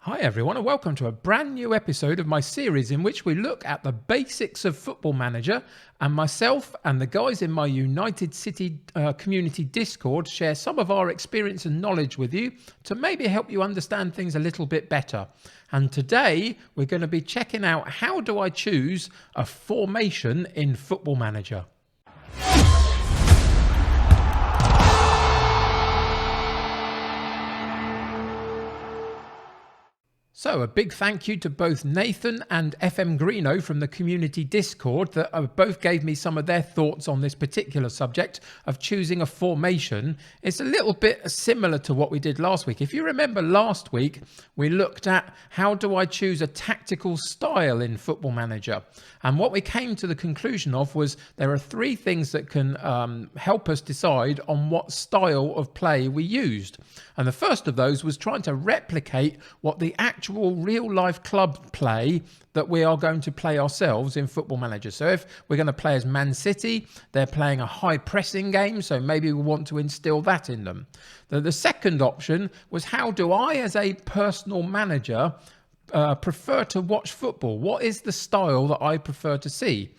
Hi everyone and welcome to a brand new episode of my series in which we look at the basics of Football Manager, and myself and the guys in my United City community Discord share some of our experience and knowledge with you to maybe help you understand things a little bit better. And today we're going to be checking out how do I choose a formation in Football Manager. So a big thank you to both Nathan and FM21 from the community Discord that both gave me some of their thoughts on this particular subject of choosing a formation. It's a little bit similar to what we did last week. If you remember last week, we looked at how do I choose a tactical style in Football Manager. And what we came to the conclusion of was there are three things that can help us decide on what style of play we used. And the first of those was trying to replicate what the actual real life club play that we are going to play ourselves in Football Manager. So if we're going to play as Man City, they're playing a high pressing game, so maybe we want to instill that in them. The second option was how do I as a personal manager prefer to watch football? What is the style that I prefer to see?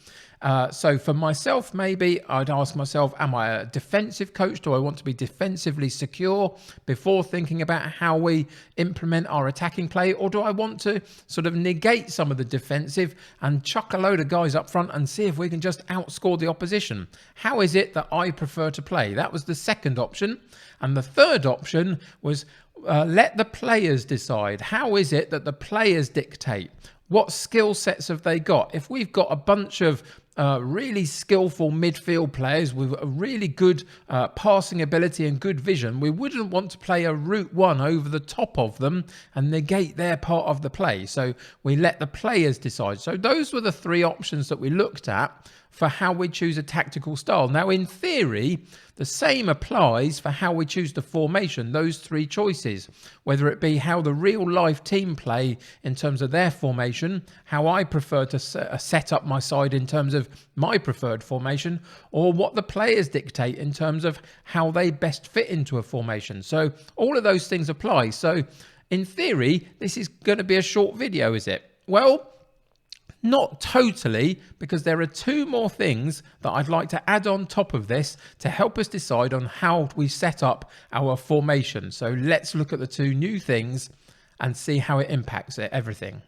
So for myself, maybe I'd ask myself, am I a defensive coach? Do I want to be defensively secure before thinking about how we implement our attacking play? Or do I want to sort of negate some of the defensive and chuck a load of guys up front and see if we can just outscore the opposition? How is it that I prefer to play? That was the second option. And the third option was let the players decide. How is it that the players dictate? What skill sets have they got? If we've got a bunch of really skillful midfield players with a really good passing ability and good vision, we wouldn't want to play a route one over the top of them and negate their part of the play. So we let the players decide. So those were the three options that we looked at for how we choose a tactical style. Now, in theory, the same applies for how we choose the formation, those three choices, whether it be how the real life team play in terms of their formation, how I prefer to set up my side in terms of my preferred formation, or what the players dictate in terms of how they best fit into a formation. So all of those things apply. So in theory, this is going to be a short video, is it? Well, not totally, because there are two more things that I'd like to add on top of this to help us decide on how we set up our formation. So let's look at the two new things and see how it impacts everything.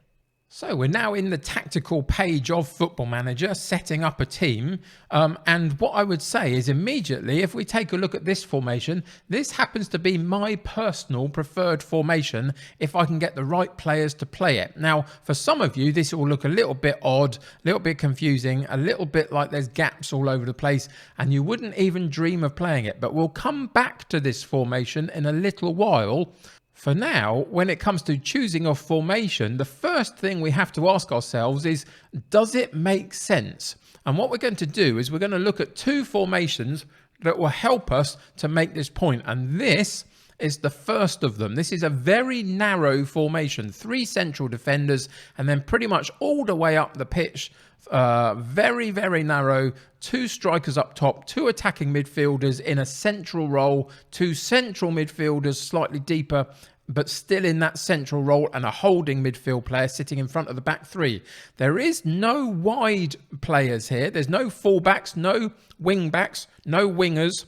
So we're now in the tactical page of Football Manager, setting up a team. And what I would say is immediately, if we take a look at this formation, this happens to be my personal preferred formation if I can get the right players to play it. Now, for some of you, this will look a little bit odd, a little bit confusing, a little bit like there's gaps all over the place, and you wouldn't even dream of playing it. But we'll come back to this formation in a little while. For now, when it comes to choosing a formation, the first thing we have to ask ourselves is, does it make sense? And what we're going to do is we're going to look at two formations that will help us to make this point. And this is the first of them. This is a very narrow formation, three central defenders, and then pretty much all the way up the pitch, very, very narrow, two strikers up top, two attacking midfielders in a central role, two central midfielders slightly deeper, but still in that central role, and a holding midfield player sitting in front of the back three. There is no wide players here. There's no fullbacks, no wing backs, no wingers.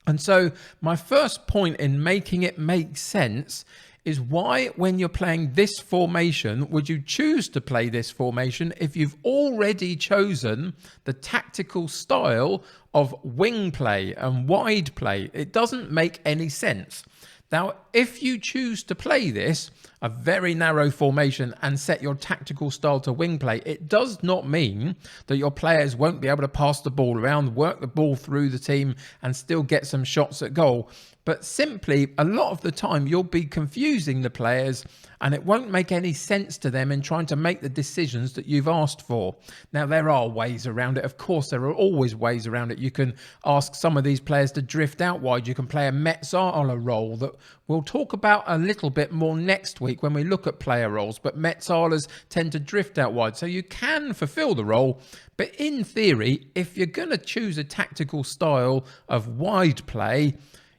And so my first point in making it make sense is why, when you're playing this formation, would you choose to play this formation if you've already chosen the tactical style of wing play and wide play? It doesn't make any sense. Now, if you choose to play this, a very narrow formation, and set your tactical style to wing play, it does not mean that your players won't be able to pass the ball around, work the ball through the team, and still get some shots at goal. But simply, a lot of the time, you'll be confusing the players, and it won't make any sense to them in trying to make the decisions that you've asked for. Now, there are ways around it. Of course, there are always ways around it. You can ask some of these players to drift out wide. You can play a Metzala role that we'll talk about a little bit more next week when we look at player roles. But Metzalas tend to drift out wide, so you can fulfill the role. But in theory, if you're going to choose a tactical style of wide play,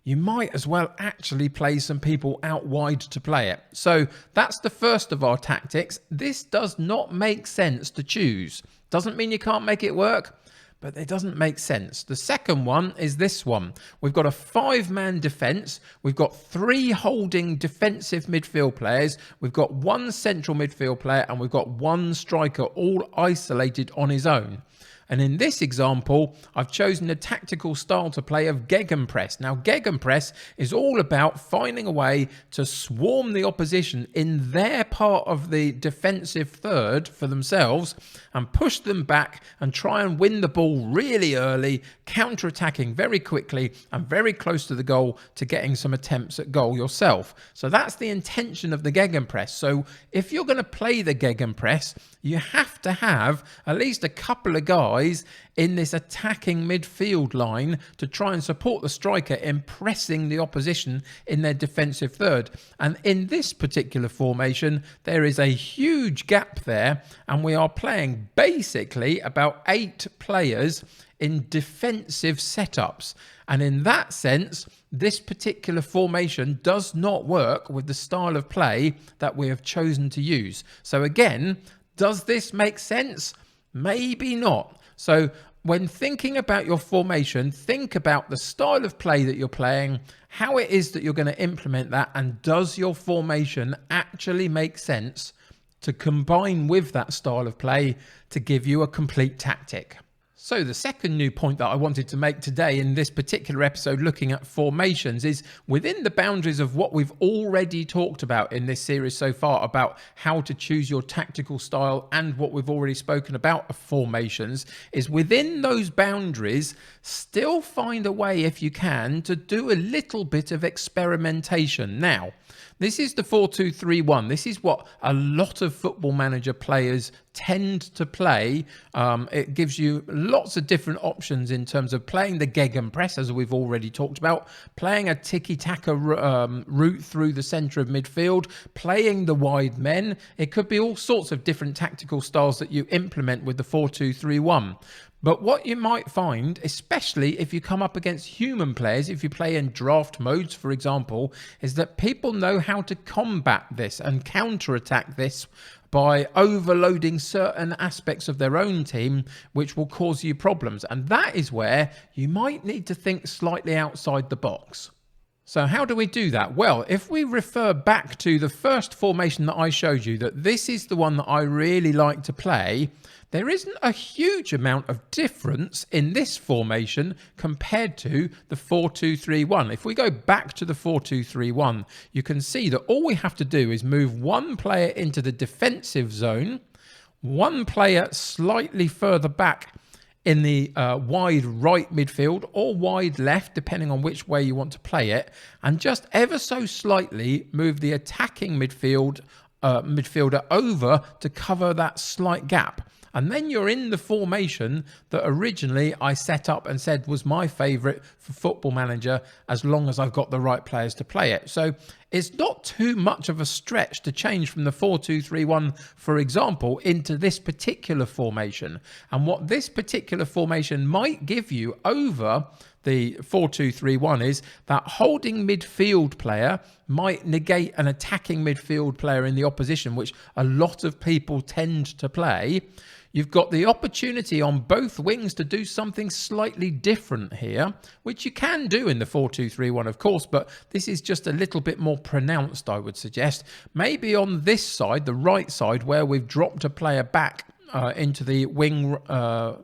you might as well actually play some people out wide to play it. So that's the first of our tactics. This does not make sense to choose. Doesn't mean you can't make it work, but it doesn't make sense. The second one is this one. We've got a 5-man defence. We've got 3 holding defensive midfield players. We've got 1 central midfield player, and we've got 1 striker all isolated on his own. And in this example, I've chosen a tactical style to play of gegenpress. Now, gegenpress is all about finding a way to swarm the opposition in their part of the defensive third for themselves and push them back and try and win the ball really early, counter-attacking very quickly and very close to the goal to getting some attempts at goal yourself. So that's the intention of the gegenpress. So if you're going to play the gegenpress, you have to have at least a couple of guys in this attacking midfield line to try and support the striker in pressing the opposition in their defensive third. And in this particular formation, there is a huge gap there, and we are playing basically about 8 players in defensive setups. And in that sense, this particular formation does not work with the style of play that we have chosen to use. So again, does this make sense? Maybe not. So when thinking about your formation, think about the style of play that you're playing, how it is that you're going to implement that, and does your formation actually make sense to combine with that style of play to give you a complete tactic? So the second new point that I wanted to make today in this particular episode looking at formations is within the boundaries of what we've already talked about in this series so far about how to choose your tactical style and what we've already spoken about of formations, is within those boundaries still find a way, if you can, to do a little bit of experimentation. Now, this is the 4-2-3-1. This is what a lot of Football Manager players tend to play. It gives you lots of different options in terms of playing the gegenpress, as we've already talked about, playing a tiki-taka route through the centre of midfield, playing the wide men. It could be all sorts of different tactical styles that you implement with the 4-2-3-1. But what you might find, especially if you come up against human players, if you play in draft modes, for example, is that people know how to combat this and counter-attack this by overloading certain aspects of their own team, which will cause you problems. And that is where you might need to think slightly outside the box. So how do we do that? Well, if we refer back to the first formation that I showed you, that this is the one that I really like to play, there isn't a huge amount of difference in this formation compared to the 4-2-3-1. If we go back to the 4-2-3-1, you can see that all we have to do is move 1 player into the defensive zone, 1 player slightly further back in the wide right midfield or wide left, depending on which way you want to play it, and just ever so slightly move the attacking midfielder over to cover that slight gap. And then you're in the formation that originally I set up and said was my favourite for Football Manager, as long as I've got the right players to play it. So it's not too much of a stretch to change from the 4-2-3-1, for example, into this particular formation. And what this particular formation might give you over the 4-2-3-1 is that holding midfield player might negate an attacking midfield player in the opposition, which a lot of people tend to play. You've got the opportunity on both wings to do something slightly different here, which you can do in the 4-2-3-1, of course, but this is just a little bit more pronounced, I would suggest. Maybe on this side, the right side, where we've dropped a player back into the wing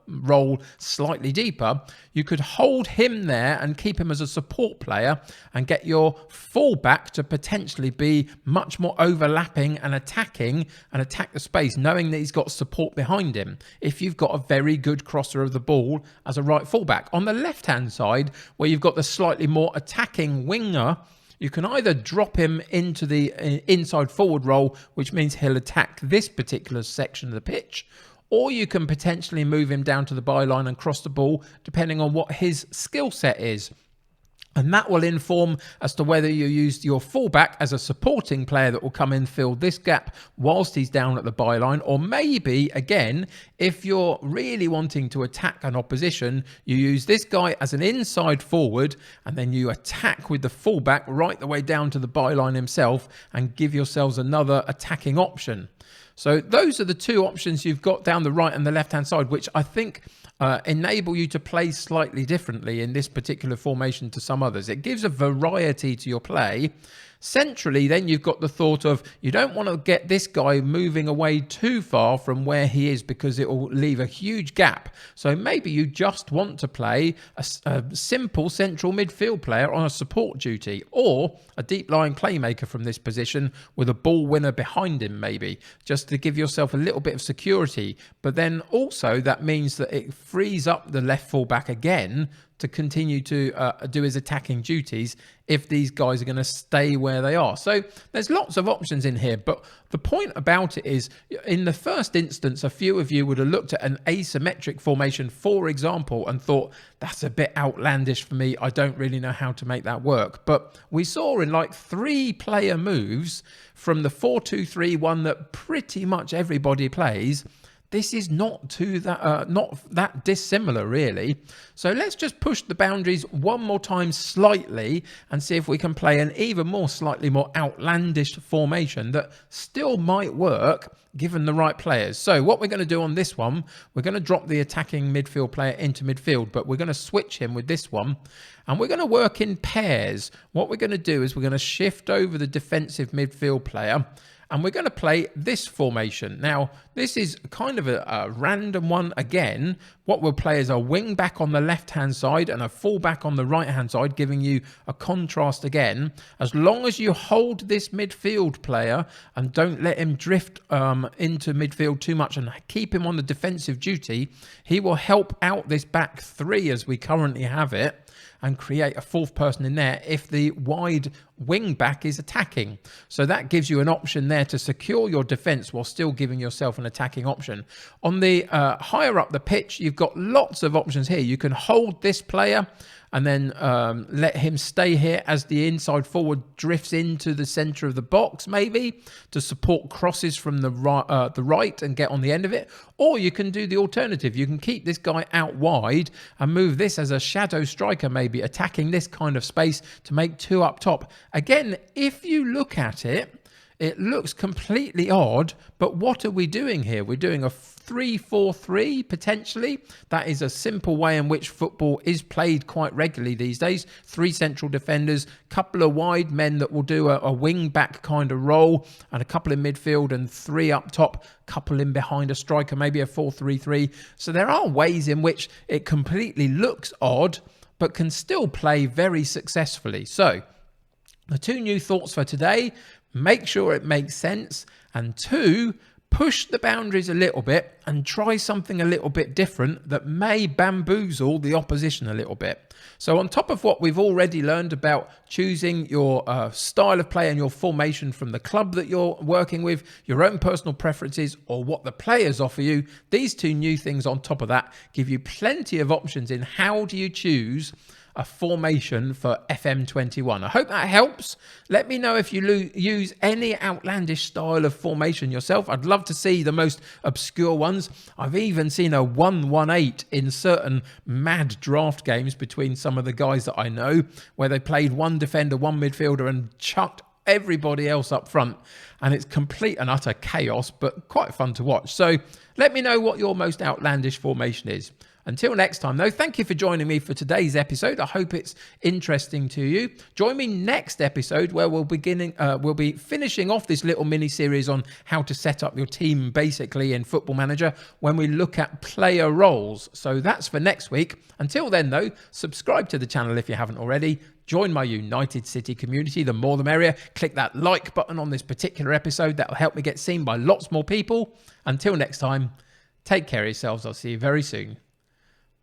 role slightly deeper, you could hold him there and keep him as a support player and get your fullback to potentially be much more overlapping and attacking and attack the space, knowing that he's got support behind him if you've got a very good crosser of the ball as a right fullback. On the left-hand side, where you've got the slightly more attacking winger, you can either drop him into the inside forward role, which means he'll attack this particular section of the pitch, or you can potentially move him down to the byline and cross the ball, depending on what his skill set is. And that will inform as to whether you use your fullback as a supporting player that will come in, fill this gap whilst he's down at the byline. Or maybe, again, if you're really wanting to attack an opposition, you use this guy as an inside forward and then you attack with the fullback right the way down to the byline himself and give yourselves another attacking option. So those are the two options you've got down the right and the left-hand side, which I think enable you to play slightly differently in this particular formation to some others. It gives a variety to your play. Centrally, then you've got the thought of you don't want to get this guy moving away too far from where he is because it will leave a huge gap. So maybe you just want to play a simple central midfield player on a support duty, or a deep lying playmaker from this position with a ball winner behind him, maybe just to give yourself a little bit of security. But then also that means that it frees up the left fullback again to continue to do his attacking duties if these guys are going to stay where they are. So there's lots of options in here, but the point about it is, in the first instance, a few of you would have looked at an asymmetric formation, for example, and thought, that's a bit outlandish for me. I don't really know how to make that work. But we saw in like 3-player moves from the 4-2-3-1 that pretty much everybody plays, this is not that dissimilar, really. So let's just push the boundaries one more time slightly and see if we can play an even more slightly more outlandish formation that still might work given the right players. So what we're going to do on this one, we're going to drop the attacking midfield player into midfield, but we're going to switch him with this one. And we're going to work in pairs. What we're going to do is we're going to shift over the defensive midfield player, and we're going to play this formation. Now, this is kind of a random one again. What we'll play is a wing back on the left-hand side and a full back on the right-hand side, giving you a contrast again. As long as you hold this midfield player and don't let him drift into midfield too much and keep him on the defensive duty, he will help out this back three as we currently have it, and create a fourth person in there if the wide wing back is attacking. So that gives you an option there to secure your defense while still giving yourself an attacking option. On the higher up the pitch, you've got lots of options here. You can hold this player and then let him stay here as the inside forward drifts into the center of the box, maybe to support crosses from the right and get on the end of it. Or you can do the alternative. You can keep this guy out wide and move this as a shadow striker, maybe attacking this kind of space to make two up top. Again, if you look at it, it looks completely odd, but what are we doing here? We're doing a 3-4-3 potentially. That is a simple way in which football is played quite regularly these days. 3 central defenders, couple of wide men that will do a wing back kind of role, and a couple in midfield and 3 up top, couple in behind a striker, maybe a 4-3-3. So there are ways in which it completely looks odd, but can still play very successfully. So the 2 new thoughts for today: make sure it makes sense, and 2, push the boundaries a little bit and try something a little bit different that may bamboozle the opposition a little bit. So on top of what we've already learned about choosing your style of play and your formation from the club that you're working with, your own personal preferences, or what the players offer you, these 2 new things on top of that give you plenty of options in how do you choose a formation for FM21. I hope that helps. Let me know if you use any outlandish style of formation yourself. I'd love to see the most obscure ones. I've even seen a 1-1-8 in certain mad draft games between some of the guys that I know, where they played 1 defender, 1 midfielder and chucked everybody else up front, and it's complete and utter chaos, but quite fun to watch. So let me know what your most outlandish formation is. Until next time, though, thank you for joining me for today's episode. I hope it's interesting to you. Join me next episode, where we'll be finishing off this little mini-series on how to set up your team, basically, in Football Manager, when we look at player roles. So that's for next week. Until then, though, subscribe to the channel if you haven't already. Join my United City community, the more the merrier. Click that like button on this particular episode. That'll help me get seen by lots more people. Until next time, take care of yourselves. I'll see you very soon.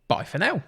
Bye for now.